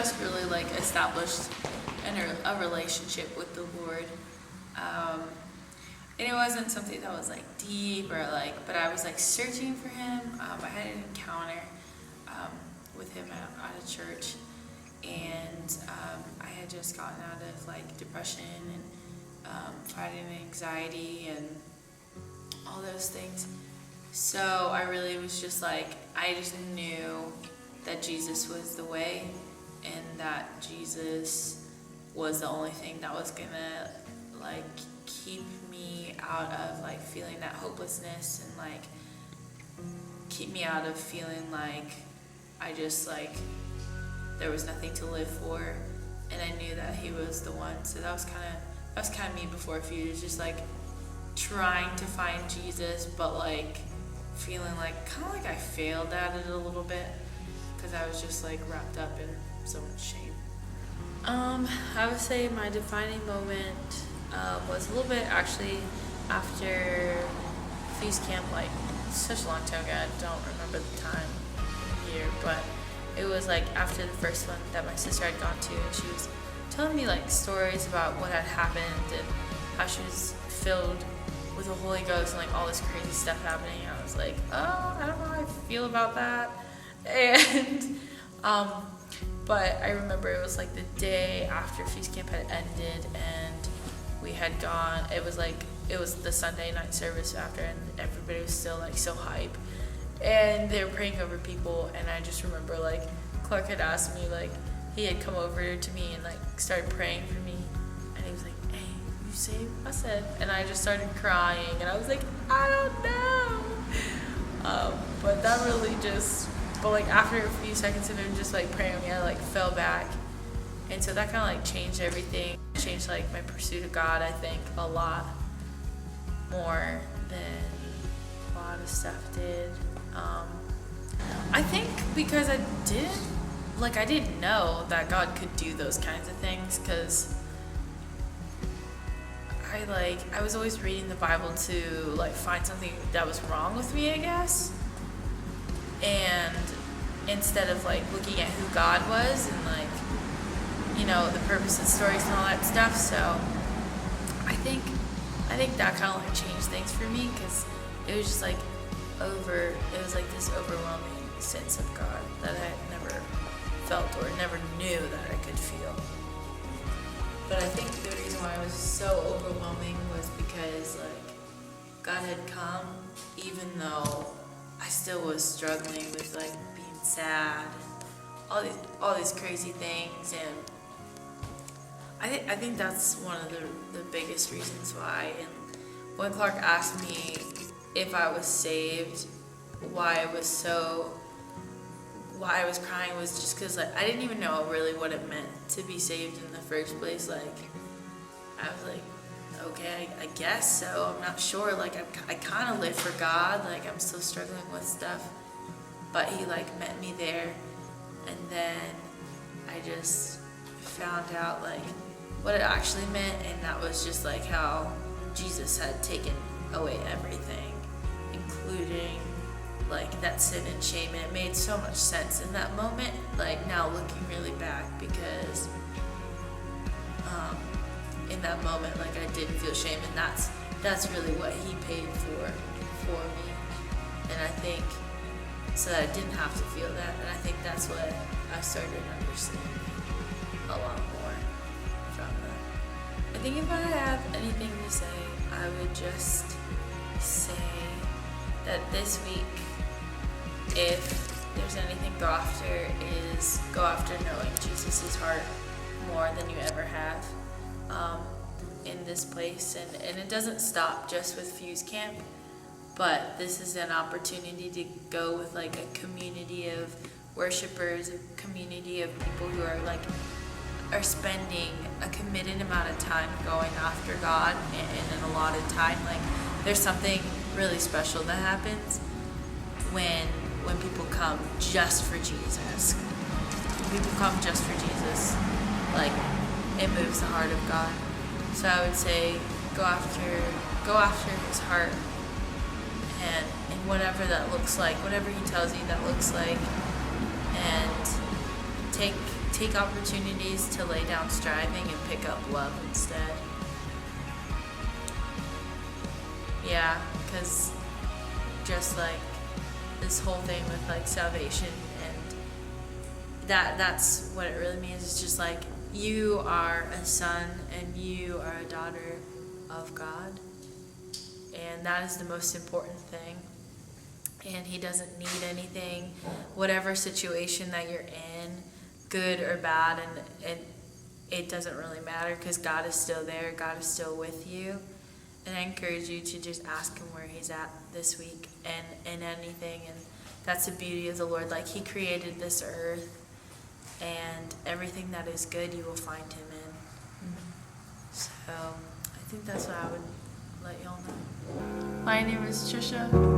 just really like established a relationship with the Lord. And it wasn't something that was like deep or like, but I was like searching for him. I had an encounter with him at a church, and I had just gotten out of like depression and fighting anxiety and all those things. So I really was just like, I just knew that Jesus was the way, and that Jesus was the only thing that was gonna like keep me out of like feeling that hopelessness, and like keep me out of feeling like I just like there was nothing to live for. And I knew that he was the one. So that was kind of me before a few years, just like trying to find Jesus, but like feeling like kind of like I failed at it a little bit, because I was just like wrapped up in so much shame. I would say my defining moment was a little bit actually after Feast Camp, like such a long time ago. I don't remember the time of year, but it was like after the first one that my sister had gone to, and she was telling me like stories about what had happened and how she was filled with the Holy Ghost and like all this crazy stuff happening. I was like, oh, I don't know how I feel about that. And but I remember it was like the day after Feast Camp had ended, and we had gone, it was the Sunday night service after, and everybody was still like so hype, and they were praying over people. And I just remember like Clark had asked me, like he had come over to me and like started praying for me, and he was like, hey, you saved? I said, and I just started crying, and I was like, I don't know. But that really just, but like after a few seconds of him just like praying on me, I like fell back. And so that kind of like changed everything. It changed like my pursuit of God, I think, a lot more than a lot of stuff did. I think because I didn't know that God could do those kinds of things, because I was always reading the Bible to like find something that was wrong with me, I guess. And instead of like looking at who God was and like, you know, the purpose of stories and all that stuff. So I think that kind of like changed things for me, because it was just like it was like this overwhelming sense of God that I had never felt or never knew that I could feel. But I think the reason why it was so overwhelming was because like God had come, even though I still was struggling with like being sad and all these crazy things. And I think that's one of the biggest reasons why. And when Clark asked me if I was saved, why I was crying was just because like I didn't even know really what it meant to be saved in the first place. Like I was like, okay, I guess so. I'm not sure. Like I kind of live for God. Like I'm still struggling with stuff, but he like met me there, and then I just found out like what it actually meant, and that was just like how Jesus had taken away everything, including like that sin and shame. And it made so much sense in that moment, like now looking really back, because in that moment like I didn't feel shame, and that's really what he paid for me. And I think so that I didn't have to feel that, and I think that's what I started understanding a lot more from that. I think if I have anything to say, I would just say that this week, if there's anything go after knowing Jesus' heart more than you ever have in this place. And it doesn't stop just with Fuse Camp, but this is an opportunity to go with like a community of worshipers, a community of people who are spending a committed amount of time going after God in an allotted time. Like there's something really special that happens when people come just for Jesus. When people come just for Jesus, like it moves the heart of God. So I would say go after his heart, and whatever that looks like, whatever he tells you that looks like, and take take opportunities to lay down striving and pick up love instead. Yeah, because just like this whole thing with like salvation, and that's what it really means. It's just like you are a son and you are a daughter of God, and that is the most important thing. And he doesn't need anything, whatever situation that you're in, good or bad, and it doesn't really matter, because God is still there. God is still with you. And I encourage you to just ask him where he's at this week and anything. And that's the beauty of the Lord. Like, he created this earth, and everything that is good you will find him in. So I think that's what I would let y'all know. My name is Tricia.